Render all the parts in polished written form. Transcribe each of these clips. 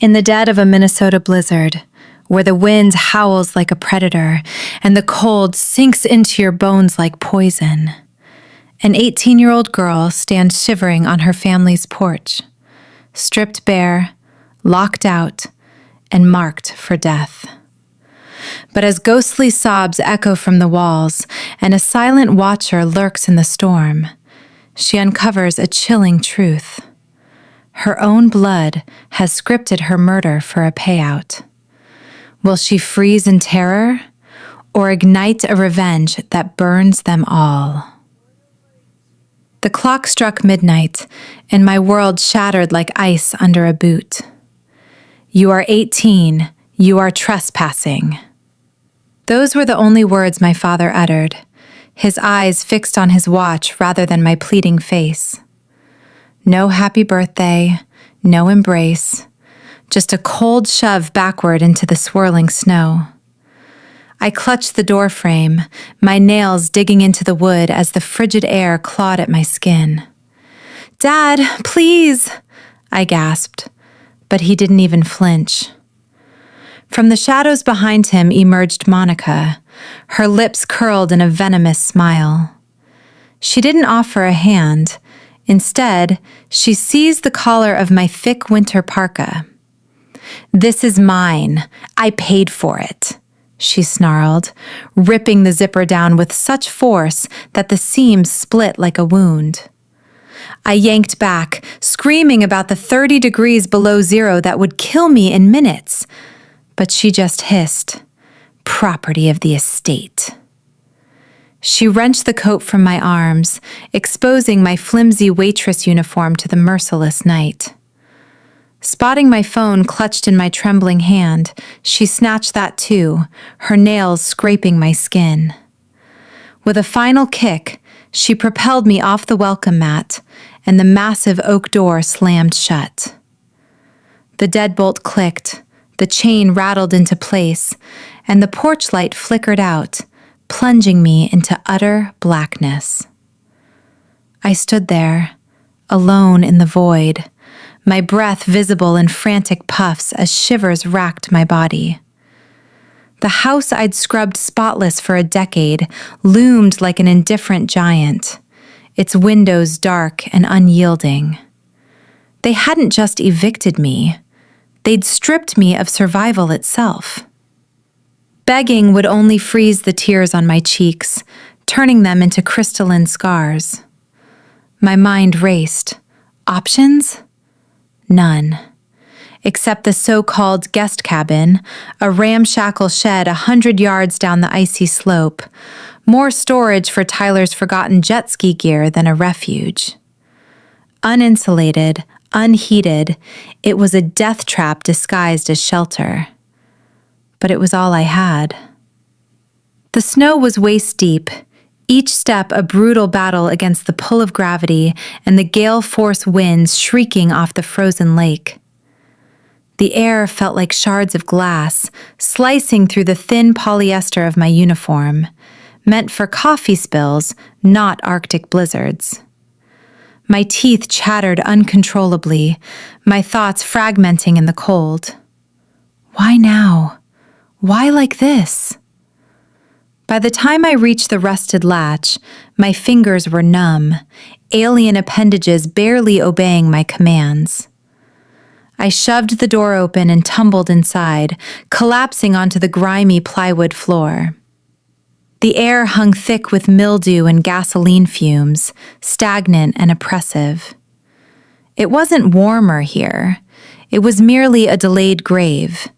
In the dead of a Minnesota blizzard, where the wind howls like a predator and the cold sinks into your bones like poison, an 18-year-old girl stands shivering on her family's porch, stripped bare, locked out, and marked for death. But as ghostly sobs echo from the walls and a silent watcher lurks in the storm, she uncovers a chilling truth. Her own blood has scripted her murder for a payout. Will she freeze in terror or ignite a revenge that burns them all? The clock struck midnight, and my world shattered like ice under a boot. "You are 18. You are trespassing." Those were the only words my father uttered, his eyes fixed on his watch rather than my pleading face. No happy birthday, no embrace, just a cold shove backward into the swirling snow. I clutched the door frame, my nails digging into the wood as the frigid air clawed at my skin. "Dad, please," I gasped, but he didn't even flinch. From the shadows behind him emerged Monica, her lips curled in a venomous smile. She didn't offer a hand. Instead, she seized the collar of my thick winter parka. "This is mine. I paid for it," she snarled, ripping the zipper down with such force that the seams split like a wound. I yanked back, screaming about the 30 degrees below zero that would kill me in minutes. But she just hissed, "Property of the estate." She wrenched the coat from my arms, exposing my flimsy waitress uniform to the merciless night. Spotting my phone clutched in my trembling hand, she snatched that too, her nails scraping my skin. With a final kick, she propelled me off the welcome mat, and the massive oak door slammed shut. The deadbolt clicked, the chain rattled into place, and the porch light flickered out, plunging me into utter blackness. I stood there, alone in the void, my breath visible in frantic puffs as shivers racked my body. The house I'd scrubbed spotless for a decade loomed like an indifferent giant, its windows dark and unyielding. They hadn't just evicted me. They'd stripped me of survival itself. Begging would only freeze the tears on my cheeks, turning them into crystalline scars. My mind raced. Options? None. Except the so-called guest cabin, a ramshackle shed 100 yards down the icy slope, more storage for Tyler's forgotten jet ski gear than a refuge. Uninsulated, unheated, it was a death trap disguised as shelter. But it was all I had. The snow was waist-deep, each step a brutal battle against the pull of gravity and the gale-force winds shrieking off the frozen lake. The air felt like shards of glass, slicing through the thin polyester of my uniform, meant for coffee spills, not Arctic blizzards. My teeth chattered uncontrollably, my thoughts fragmenting in the cold. Why now? Why like this? By the time I reached the rusted latch, my fingers were numb, alien appendages barely obeying my commands. I shoved the door open and tumbled inside, collapsing onto the grimy plywood floor. The air hung thick with mildew and gasoline fumes, stagnant and oppressive. It wasn't warmer here. It was merely a delayed grave,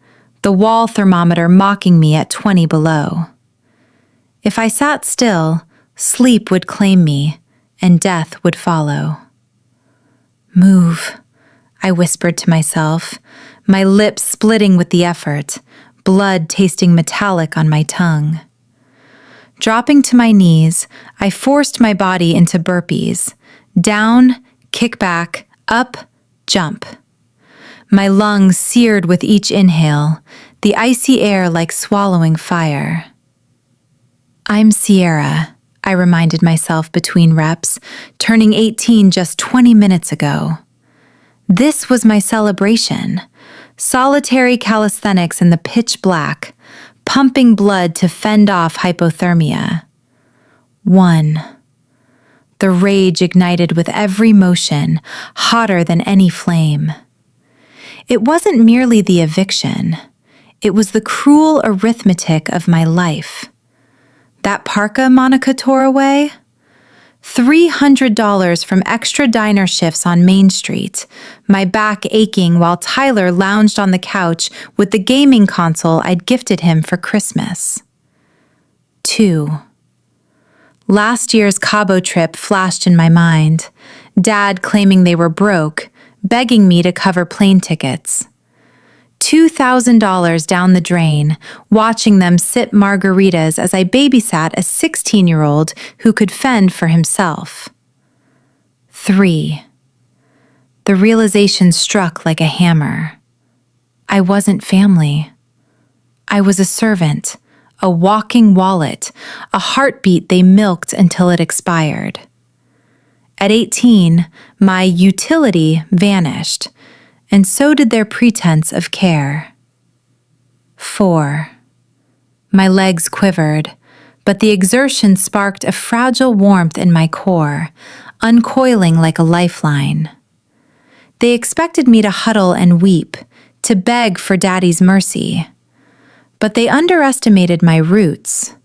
the wall thermometer mocking me at 20 below. If I sat still, sleep would claim me, and death would follow. "Move," I whispered to myself, my lips splitting with the effort, blood tasting metallic on my tongue. Dropping to my knees, I forced my body into burpees. Down, kick back, up, jump. My lungs seared with each inhale, the icy air like swallowing fire. "I'm Sierra," I reminded myself between reps, turning 18 just 20 minutes ago. This was my celebration. Solitary calisthenics in the pitch black, pumping blood to fend off hypothermia. 1. The rage ignited with every motion, hotter than any flame. It wasn't merely the eviction. It was the cruel arithmetic of my life. That parka Monica tore away? $300 from extra diner shifts on Main Street, my back aching while Tyler lounged on the couch with the gaming console I'd gifted him for Christmas. 2. Last year's Cabo trip flashed in my mind, Dad claiming they were broke, begging me to cover plane tickets. $2,000 down the drain, watching them sip margaritas as I babysat a 16-year-old who could fend for himself. 3. The realization struck like a hammer. I wasn't family. I was a servant, a walking wallet, a heartbeat they milked until it expired. At 18, my utility vanished, and so did their pretense of care. 4. My legs quivered, but the exertion sparked a fragile warmth in my core, uncoiling like a lifeline. They expected me to huddle and weep, to beg for Daddy's mercy. But they underestimated my roots.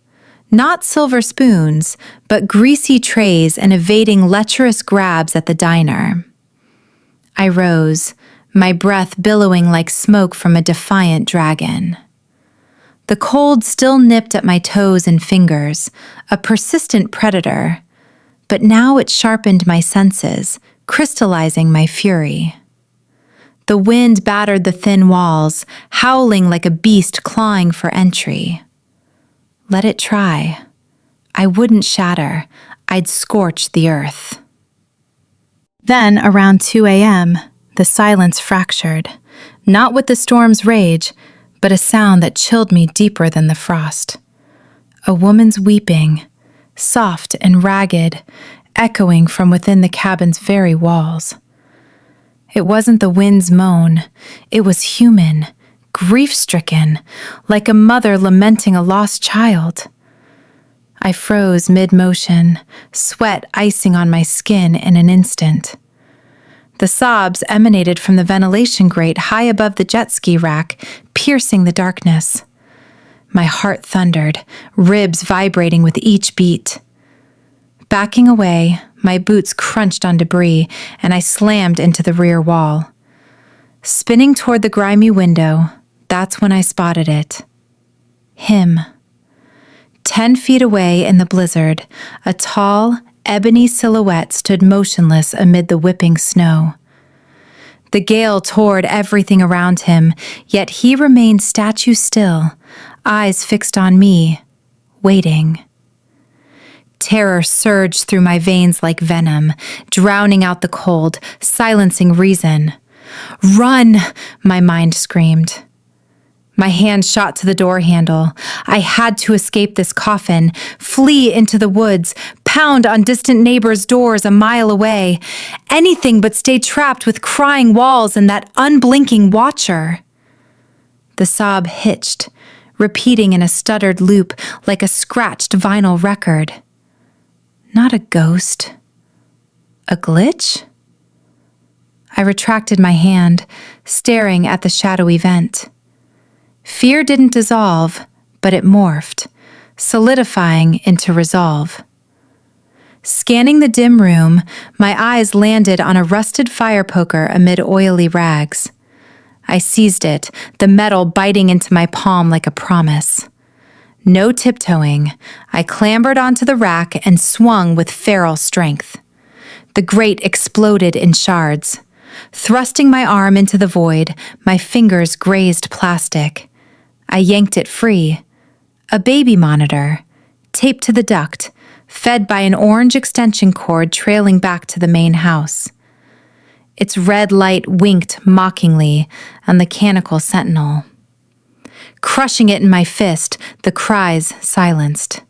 Not silver spoons, but greasy trays and evading lecherous grabs at the diner. I rose, my breath billowing like smoke from a defiant dragon. The cold still nipped at my toes and fingers, a persistent predator, but now it sharpened my senses, crystallizing my fury. The wind battered the thin walls, howling like a beast clawing for entry. Let it try. I wouldn't shatter. I'd scorch the earth. Then, around 2 a.m., the silence fractured, not with the storm's rage, but a sound that chilled me deeper than the frost. A woman's weeping, soft and ragged, echoing from within the cabin's very walls. It wasn't the wind's moan. It was human, grief-stricken, like a mother lamenting a lost child. I froze mid-motion, sweat icing on my skin in an instant. The sobs emanated from the ventilation grate high above the jet ski rack, piercing the darkness. My heart thundered, ribs vibrating with each beat. Backing away, my boots crunched on debris, and I slammed into the rear wall. Spinning toward the grimy window, that's when I spotted it. Him. 10 feet away in the blizzard, a tall, ebony silhouette stood motionless amid the whipping snow. The gale tore at everything around him, yet he remained statue still, eyes fixed on me, waiting. Terror surged through my veins like venom, drowning out the cold, silencing reason. "Run!" my mind screamed. My hand shot to the door handle. I had to escape this coffin, flee into the woods, pound on distant neighbors' doors a mile away. Anything but stay trapped with crying walls and that unblinking watcher. The sob hitched, repeating in a stuttered loop like a scratched vinyl record. Not a ghost. A glitch? I retracted my hand, staring at the shadowy vent. Fear didn't dissolve, but it morphed, solidifying into resolve. Scanning the dim room, my eyes landed on a rusted fire poker amid oily rags. I seized it, the metal biting into my palm like a promise. No tiptoeing, I clambered onto the rack and swung with feral strength. The grate exploded in shards. Thrusting my arm into the void, my fingers grazed plastic. I yanked it free. A baby monitor, taped to the duct, fed by an orange extension cord trailing back to the main house. Its red light winked mockingly, a mechanical sentinel. Crushing it in my fist, the cries silenced.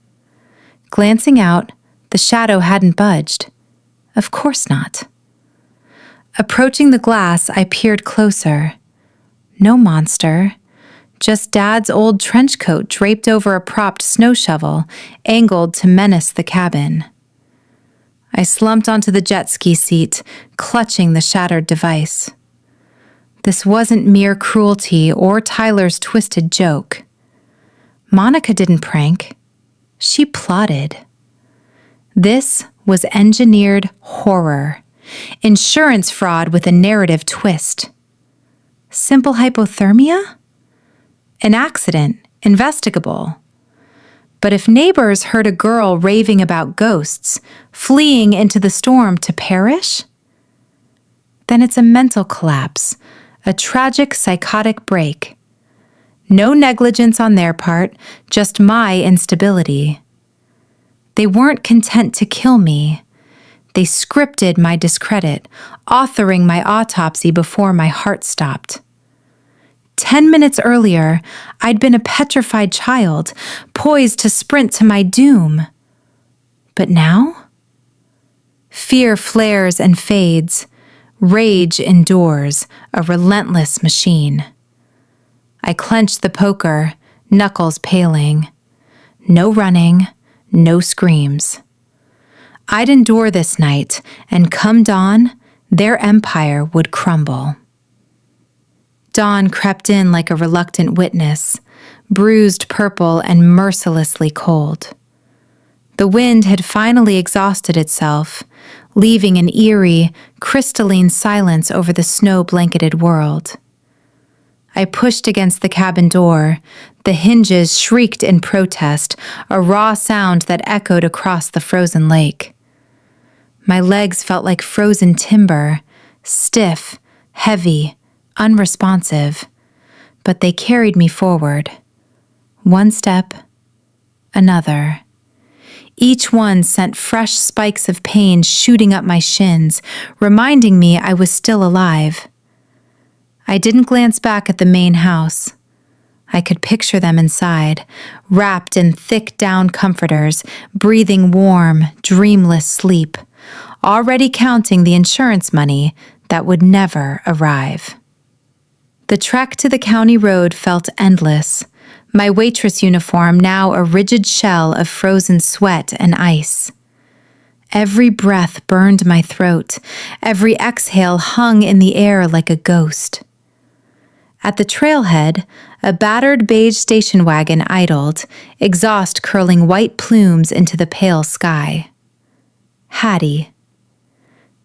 Glancing out, the shadow hadn't budged. Of course not. Approaching the glass, I peered closer. No monster. Just Dad's old trench coat draped over a propped snow shovel, angled to menace the cabin. I slumped onto the jet ski seat, clutching the shattered device. This wasn't mere cruelty or Tyler's twisted joke. Monica didn't prank. She plotted. This was engineered horror, insurance fraud with a narrative twist. Simple hypothermia? An accident, investigable. But if neighbors heard a girl raving about ghosts, fleeing into the storm to perish, then it's a mental collapse, a tragic psychotic break. No negligence on their part, just my instability. They weren't content to kill me. They scripted my discredit, authoring my autopsy before my heart stopped. 10 minutes earlier, I'd been a petrified child, poised to sprint to my doom. But now? Fear flares and fades. Rage endures, a relentless machine. I clenched the poker, knuckles paling. No running, no screams. I'd endure this night, and come dawn, their empire would crumble. Dawn crept in like a reluctant witness, bruised purple and mercilessly cold. The wind had finally exhausted itself, leaving an eerie, crystalline silence over the snow-blanketed world. I pushed against the cabin door. The hinges shrieked in protest, a raw sound that echoed across the frozen lake. My legs felt like frozen timber, stiff, heavy, unresponsive, but they carried me forward. One step, another. Each one sent fresh spikes of pain shooting up my shins, reminding me I was still alive. I didn't glance back at the main house. I could picture them inside, wrapped in thick down comforters, breathing warm, dreamless sleep, already counting the insurance money that would never arrive. The trek to the county road felt endless, my waitress uniform now a rigid shell of frozen sweat and ice. Every breath burned my throat, every exhale hung in the air like a ghost. At the trailhead, a battered beige station wagon idled, exhaust curling white plumes into the pale sky. Hattie.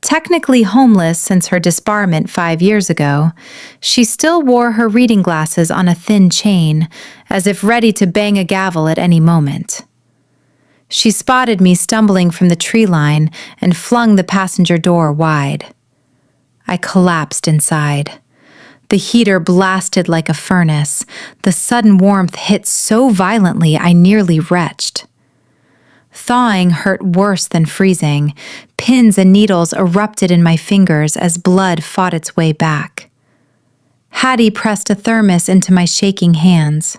Technically homeless since her disbarment 5 years ago, she still wore her reading glasses on a thin chain, as if ready to bang a gavel at any moment. She spotted me stumbling from the tree line and flung the passenger door wide. I collapsed inside. The heater blasted like a furnace. The sudden warmth hit so violently I nearly retched. Thawing hurt worse than freezing. Pins and needles erupted in my fingers as blood fought its way back. Hattie pressed a thermos into my shaking hands.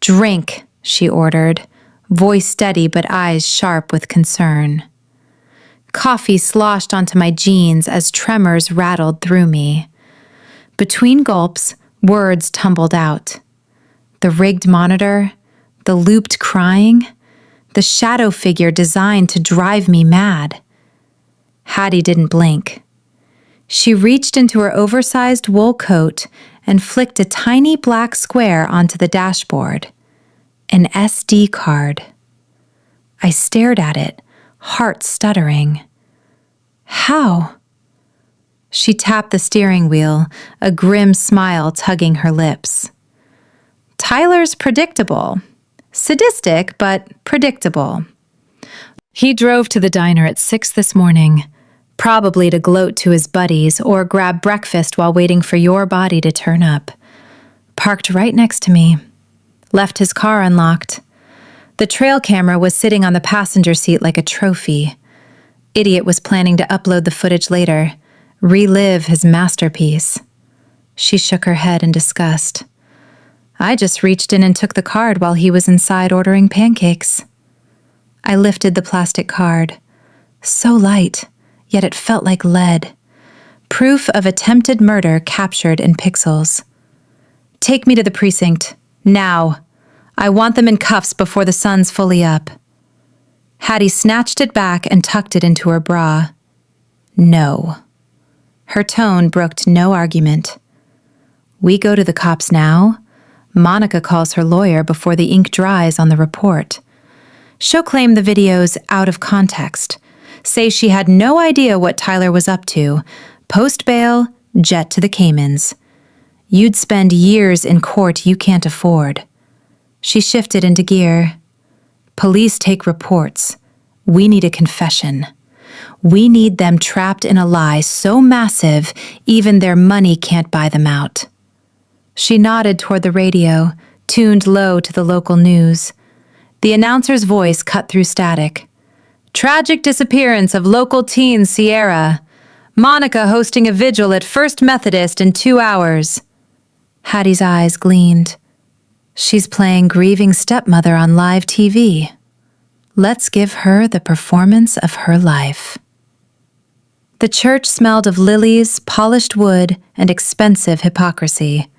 "Drink," she ordered, voice steady but eyes sharp with concern. Coffee sloshed onto my jeans as tremors rattled through me. Between gulps, words tumbled out. The rigged monitor, the looped crying, the shadow figure designed to drive me mad. Hattie didn't blink. She reached into her oversized wool coat and flicked a tiny black square onto the dashboard. An SD card. I stared at it, heart stuttering. How? She tapped the steering wheel, a grim smile tugging her lips. Tyler's predictable. Sadistic, but predictable. He drove to the diner at 6 this morning, probably to gloat to his buddies or grab breakfast while waiting for your body to turn up. Parked right next to me. Left his car unlocked. The trail camera was sitting on the passenger seat like a trophy. Idiot was planning to upload the footage later, relive his masterpiece. She shook her head in disgust. I just reached in and took the card while he was inside ordering pancakes. I lifted the plastic card. So light, yet it felt like lead. Proof of attempted murder captured in pixels. Take me to the precinct. Now. I want them in cuffs before the sun's fully up. Hattie snatched it back and tucked it into her bra. No. Her tone brooked no argument. We go to the cops now. Monica calls her lawyer before the ink dries on the report. She'll claim the video's out of context, say she had no idea what Tyler was up to, post bail, jet to the Caymans. You'd spend years in court you can't afford. She shifted into gear. Police take reports. We need a confession. We need them trapped in a lie so massive even their money can't buy them out. She nodded toward the radio, tuned low to the local news. The announcer's voice cut through static. Tragic disappearance of local teen Sierra. Monica hosting a vigil at First Methodist in 2 hours. Hattie's eyes gleamed. She's playing grieving stepmother on live TV. Let's give her the performance of her life. The church smelled of lilies, polished wood, and expensive hypocrisy.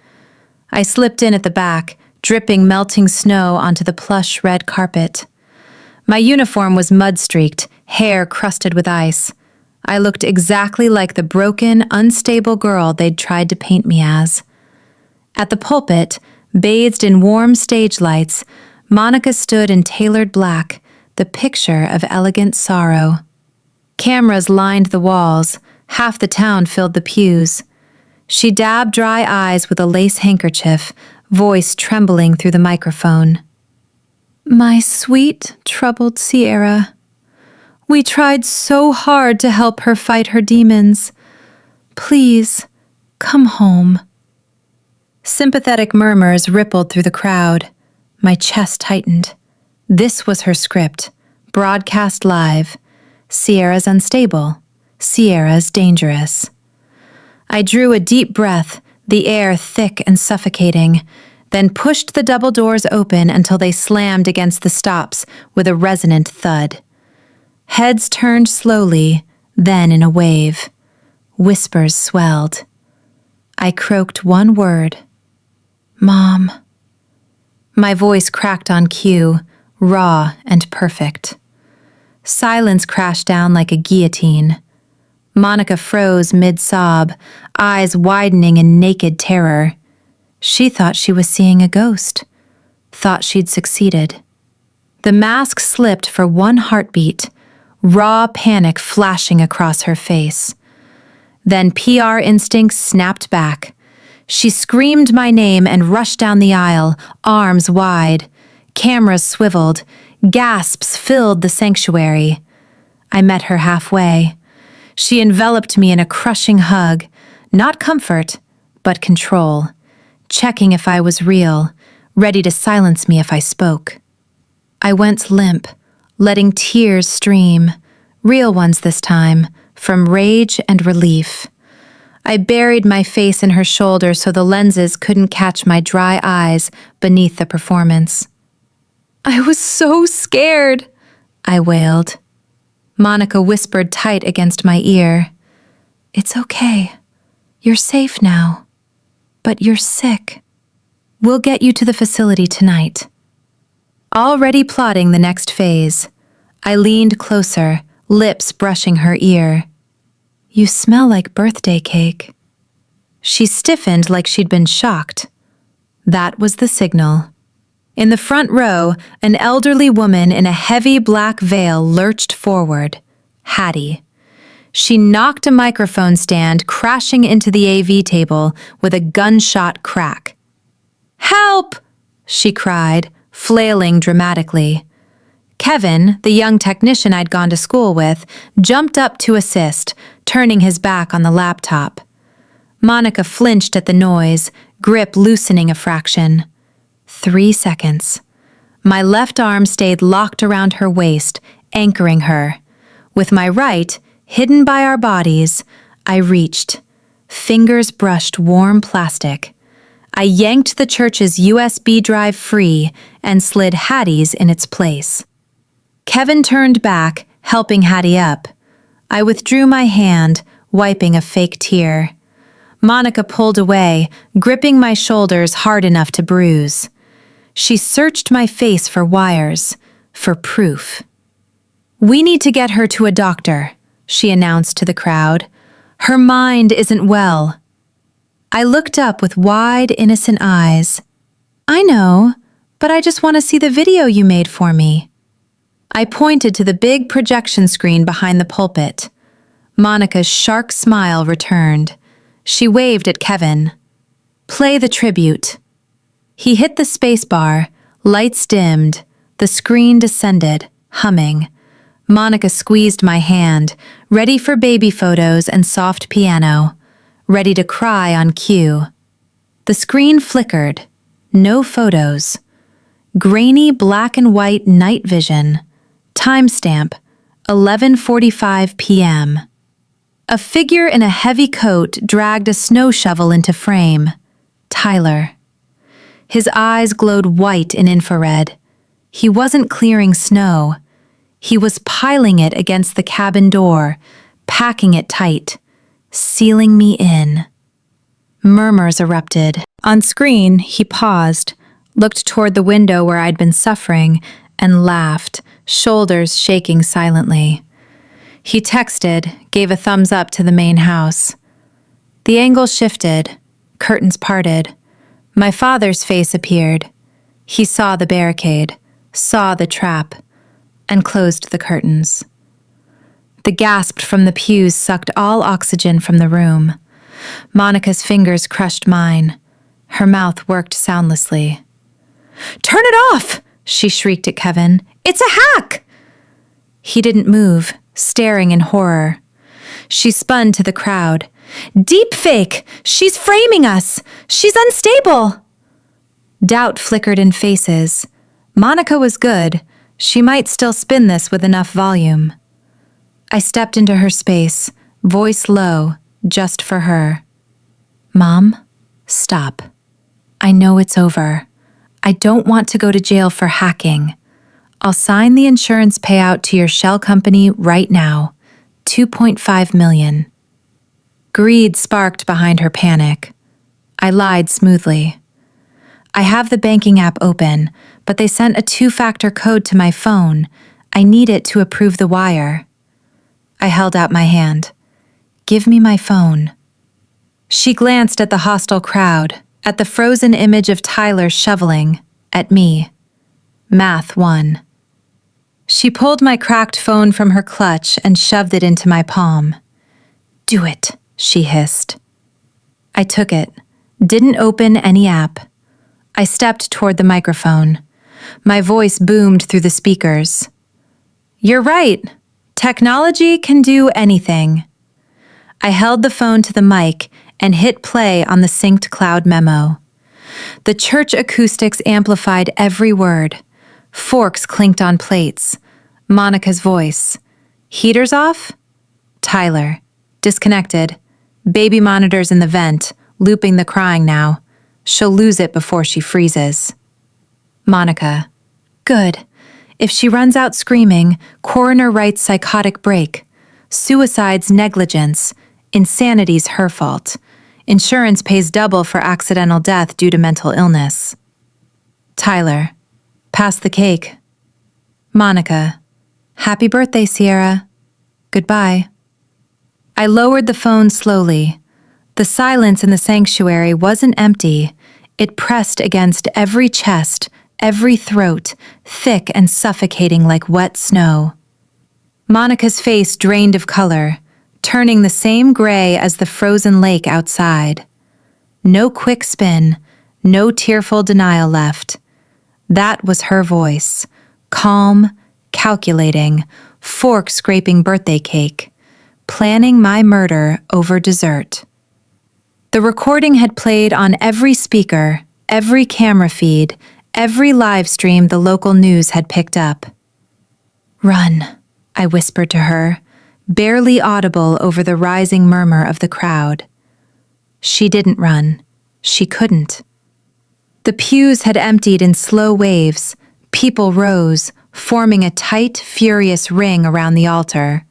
I slipped in at the back, dripping melting snow onto the plush red carpet. My uniform was mud-streaked, hair crusted with ice. I looked exactly like the broken, unstable girl they'd tried to paint me as. At the pulpit, bathed in warm stage lights, Monica stood in tailored black, the picture of elegant sorrow. Cameras lined the walls, half the town filled the pews. She dabbed dry eyes with a lace handkerchief, voice trembling through the microphone. My sweet, troubled Sierra. We tried so hard to help her fight her demons. Please, come home. Sympathetic murmurs rippled through the crowd. My chest tightened. This was her script, broadcast live. Sierra's unstable. Sierra's dangerous. I drew a deep breath, the air thick and suffocating, then pushed the double doors open until they slammed against the stops with a resonant thud. Heads turned slowly, then in a wave. Whispers swelled. I croaked one word. Mom. My voice cracked on cue, raw and perfect. Silence crashed down like a guillotine. Monica froze mid-sob, eyes widening in naked terror. She thought she was seeing a ghost, thought she'd succeeded. The mask slipped for one heartbeat, raw panic flashing across her face. Then PR instincts snapped back. She screamed my name and rushed down the aisle, arms wide. Cameras swiveled. Gasps filled the sanctuary. I met her halfway. She enveloped me in a crushing hug, not comfort, but control, checking if I was real, ready to silence me if I spoke. I went limp, letting tears stream, real ones this time, from rage and relief. I buried my face in her shoulder so the lenses couldn't catch my dry eyes beneath the performance. I was so scared, I wailed. Monica whispered tight against my ear. It's okay. You're safe now. But you're sick. We'll get you to the facility tonight. Already plotting the next phase, I leaned closer, lips brushing her ear. You smell like birthday cake. She stiffened like she'd been shocked. That was the signal. In the front row, an elderly woman in a heavy black veil lurched forward. Hattie. She knocked a microphone stand crashing into the AV table with a gunshot crack. Help! She cried, flailing dramatically. Kevin, the young technician I'd gone to school with, jumped up to assist, turning his back on the laptop. Monica flinched at the noise, grip loosening a fraction. 3 seconds. My left arm stayed locked around her waist, anchoring her. With my right, hidden by our bodies, I reached. Fingers brushed warm plastic. I yanked the church's USB drive free and slid Hattie's in its place. Kevin turned back, helping Hattie up. I withdrew my hand, wiping a fake tear. Monica pulled away, gripping my shoulders hard enough to bruise. She searched my face for wires, for proof. "We need to get her to a doctor," she announced to the crowd. "Her mind isn't well." I looked up with wide, innocent eyes. "I know, but I just want to see the video you made for me." I pointed to the big projection screen behind the pulpit. Monica's shark smile returned. She waved at Kevin. "Play the tribute." He hit the spacebar, lights dimmed, the screen descended, humming. Monica squeezed my hand, ready for baby photos and soft piano, ready to cry on cue. The screen flickered. No photos. Grainy black and white night vision. Timestamp, 11:45 p.m. A figure in a heavy coat dragged a snow shovel into frame. Tyler. His eyes glowed white in infrared. He wasn't clearing snow. He was piling it against the cabin door, packing it tight, sealing me in. Murmurs erupted. On screen, he paused, looked toward the window where I'd been suffering, and laughed, shoulders shaking silently. He texted, gave a thumbs up to the main house. The angle shifted, curtains parted. My father's face appeared. He saw the barricade, saw the trap, and closed the curtains. The gasp from the pews sucked all oxygen from the room. Monica's fingers crushed mine. Her mouth worked soundlessly. "Turn it off!" she shrieked at Kevin. "It's a hack!" He didn't move, staring in horror. She spun to the crowd. "Deep fake! She's framing us! She's unstable!" Doubt flickered in faces. Monica was good. She might still spin this with enough volume. I stepped into her space, voice low, just for her. "Mom, stop. I know it's over. I don't want to go to jail for hacking. I'll sign the insurance payout to your shell company right now. 2.5 million. Greed sparked behind her panic. I lied smoothly. "I have the banking app open, but they sent a 2-factor code to my phone. I need it to approve the wire." I held out my hand. "Give me my phone." She glanced at the hostile crowd, at the frozen image of Tyler shoveling, at me. Math won. She pulled my cracked phone from her clutch and shoved it into my palm. "Do it," she hissed. I took it, didn't open any app. I stepped toward the microphone. My voice boomed through the speakers. "You're right. Technology can do anything." I held the phone to the mic and hit play on the synced cloud memo. The church acoustics amplified every word. Forks clinked on plates. Monica's voice. "Heaters off?" Tyler. "Disconnected. Baby monitors in the vent, looping the crying now. She'll lose it before she freezes." Monica. "Good. If she runs out screaming, coroner writes psychotic break. Suicide's negligence. Insanity's her fault. Insurance pays double for accidental death due to mental illness." Tyler. "Pass the cake." Monica. "Happy birthday, Sierra. Goodbye." I lowered the phone slowly. The silence in the sanctuary wasn't empty. It pressed against every chest, every throat, thick and suffocating like wet snow. Monica's face drained of color, turning the same gray as the frozen lake outside. No quick spin, no tearful denial left. That was her voice, calm, calculating, fork-scraping birthday cake, planning my murder over dessert. The recording had played on every speaker, every camera feed, every live stream the local news had picked up. "Run," I whispered to her, barely audible over the rising murmur of the crowd. She didn't run. She couldn't. The pews had emptied in slow waves. People rose, forming a tight, furious ring around the altar.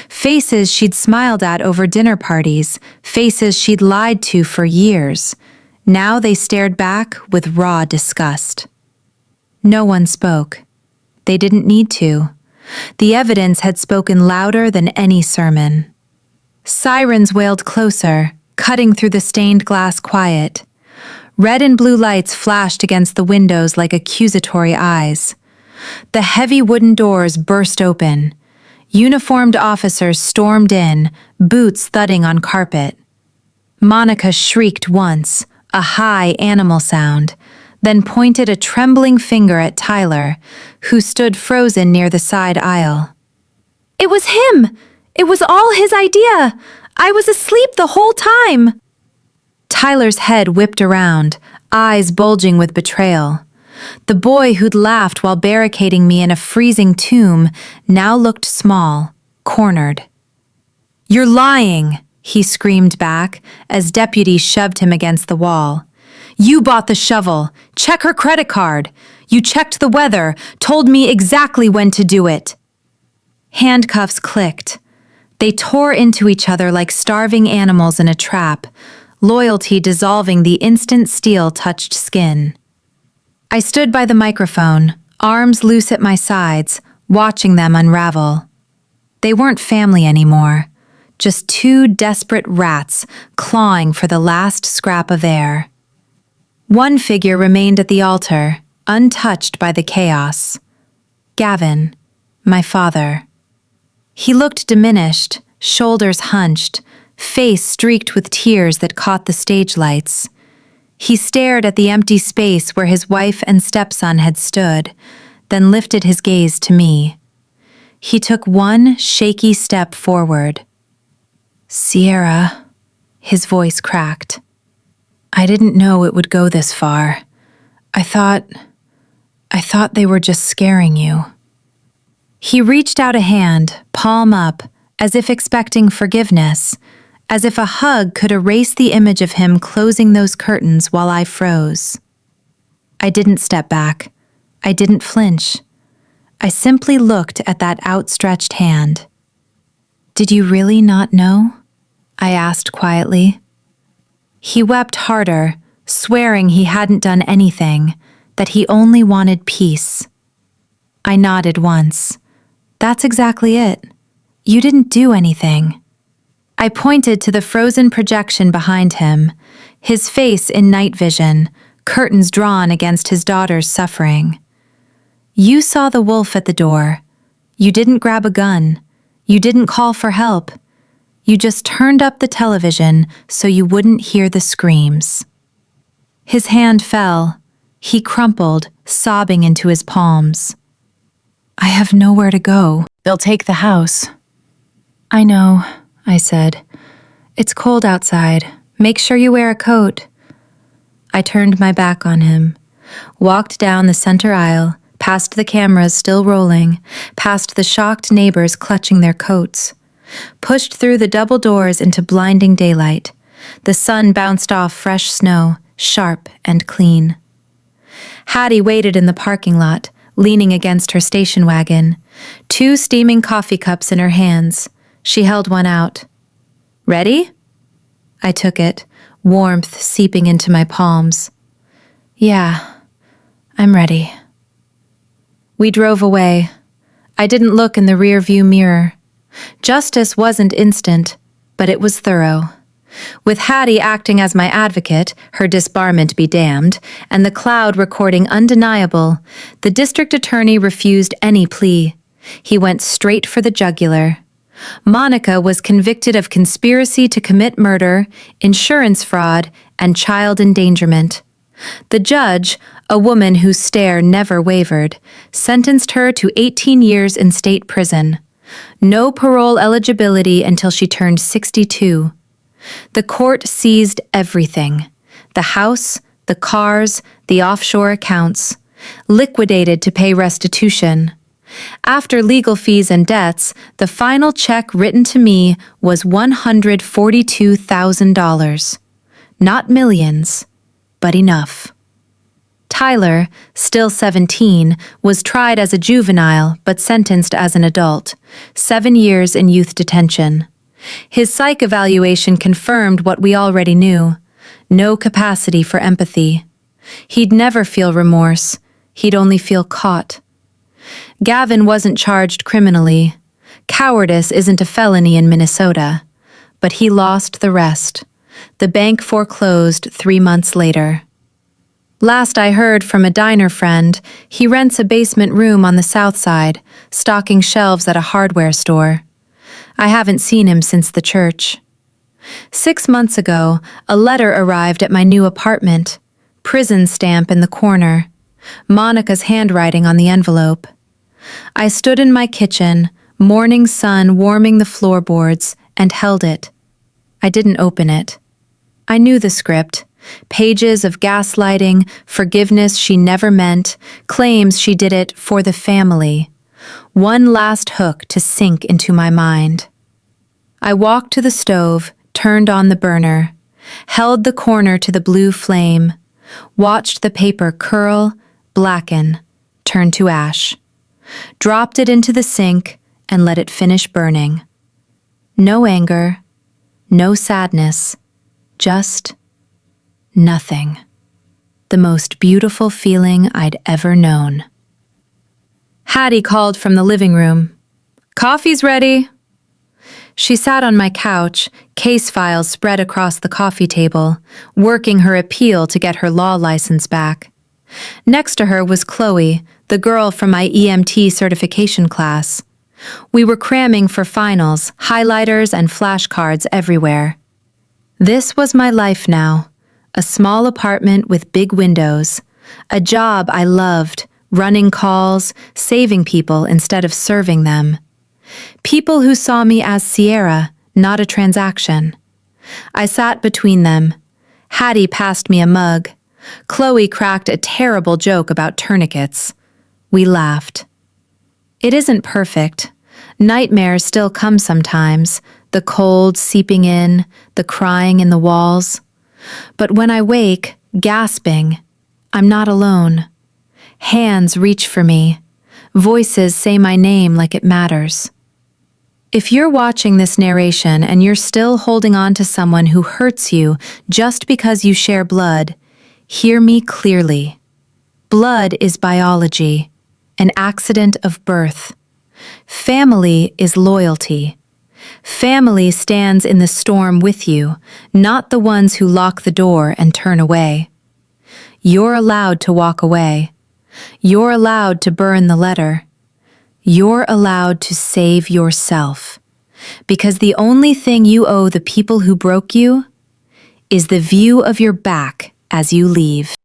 Faces she'd smiled at over dinner parties, faces she'd lied to for years. Now they stared back with raw disgust. No one spoke. They didn't need to. The evidence had spoken louder than any sermon. Sirens wailed closer, cutting through the stained glass quiet. Red and blue lights flashed against the windows like accusatory eyes. The heavy wooden doors burst open. Uniformed officers stormed in, boots thudding on carpet. Monica shrieked once, a high animal sound, then pointed a trembling finger at Tyler, who stood frozen near the side aisle. "It was him! It was all his idea! I was asleep the whole time!" Tyler's head whipped around, eyes bulging with betrayal. The boy who'd laughed while barricading me in a freezing tomb now looked small, cornered. "You're lying!" he screamed back as deputies shoved him against the wall. "You bought the shovel. Check her credit card. You checked the weather, told me exactly when to do it." Handcuffs clicked. They tore into each other like starving animals in a trap, loyalty dissolving the instant steel touched skin. I stood by the microphone, arms loose at my sides, watching them unravel. They weren't family anymore, just two desperate rats clawing for the last scrap of air. One figure remained at the altar, untouched by the chaos. Gavin, my father. He looked diminished, shoulders hunched, face streaked with tears that caught the stage lights. He stared at the empty space where his wife and stepson had stood, then lifted his gaze to me. He took one shaky step forward. "Sierra," his voice cracked. "I didn't know it would go this far. I thought they were just scaring you." He reached out a hand, palm up, as if expecting forgiveness, as if a hug could erase the image of him closing those curtains while I froze. I didn't step back. I didn't flinch. I simply looked at that outstretched hand. "Did you really not know?" I asked quietly. He wept harder, swearing he hadn't done anything, that he only wanted peace. I nodded once. "That's exactly it. You didn't do anything." I pointed to the frozen projection behind him, his face in night vision, curtains drawn against his daughter's suffering. "You saw the wolf at the door. You didn't grab a gun. You didn't call for help. You just turned up the television so you wouldn't hear the screams." His hand fell. He crumpled, sobbing into his palms. "I have nowhere to go. They'll take the house." "I know," I said. "It's cold outside. Make sure you wear a coat." I turned my back on him, walked down the center aisle, past the cameras still rolling, past the shocked neighbors clutching their coats, pushed through the double doors into blinding daylight. The sun bounced off fresh snow, sharp and clean. Hattie waited in the parking lot, leaning against her station wagon, two steaming coffee cups in her hands. She held one out. "Ready?" I took it, warmth seeping into my palms. "Yeah, I'm ready." We drove away. I didn't look in the rear-view mirror. Justice wasn't instant, but it was thorough. With Hattie acting as my advocate, her disbarment be damned, and the cloud recording undeniable, the district attorney refused any plea. He went straight for the jugular. Monica was convicted of conspiracy to commit murder, insurance fraud, and child endangerment. The judge, a woman whose stare never wavered, sentenced her to 18 years in state prison. No parole eligibility until she turned 62. The court seized everything: the house, the cars, the offshore accounts, liquidated to pay restitution. After legal fees and debts, the final check written to me was $142,000. Not millions, but enough. Tyler, still 17, was tried as a juvenile but sentenced as an adult, 7 years in youth detention. His psych evaluation confirmed what we already knew: no capacity for empathy. He'd never feel remorse, he'd only feel caught. Gavin wasn't charged criminally. Cowardice isn't a felony in Minnesota. But he lost the rest. The bank foreclosed 3 months later. Last I heard from a diner friend, he rents a basement room on the south side, stocking shelves at a hardware store. I haven't seen him since the church. 6 months ago, a letter arrived at my new apartment. Prison stamp in the corner. Monica's handwriting on the envelope. I stood in my kitchen, morning sun warming the floorboards, and held it. I didn't open it. I knew the script. Pages of gaslighting, forgiveness she never meant, claims she did it for the family. One last hook to sink into my mind. I walked to the stove, turned on the burner, held the corner to the blue flame, watched the paper curl, blacken, turn to ash, dropped it into the sink, and let it finish burning. No anger, no sadness, just nothing. The most beautiful feeling I'd ever known. Hattie called from the living room. "Coffee's ready." She sat on my couch, case files spread across the coffee table, working her appeal to get her law license back. Next to her was Chloe, the girl from my EMT certification class. We were cramming for finals, highlighters and flashcards everywhere. This was my life now. A small apartment with big windows. A job I loved, running calls, saving people instead of serving them. People who saw me as Sierra, not a transaction. I sat between them. Hattie passed me a mug. Chloe cracked a terrible joke about tourniquets. We laughed. It isn't perfect. Nightmares still come sometimes, the cold seeping in, the crying in the walls. But when I wake, gasping, I'm not alone. Hands reach for me. Voices say my name like it matters. If you're watching this narration and you're still holding on to someone who hurts you just because you share blood, hear me clearly. Blood is biology, an accident of birth. Family is loyalty. Family stands in the storm with you, not the ones who lock the door and turn away. You're allowed to walk away. You're allowed to burn the letter. You're allowed to save yourself. Because the only thing you owe the people who broke you is the view of your back as you leave.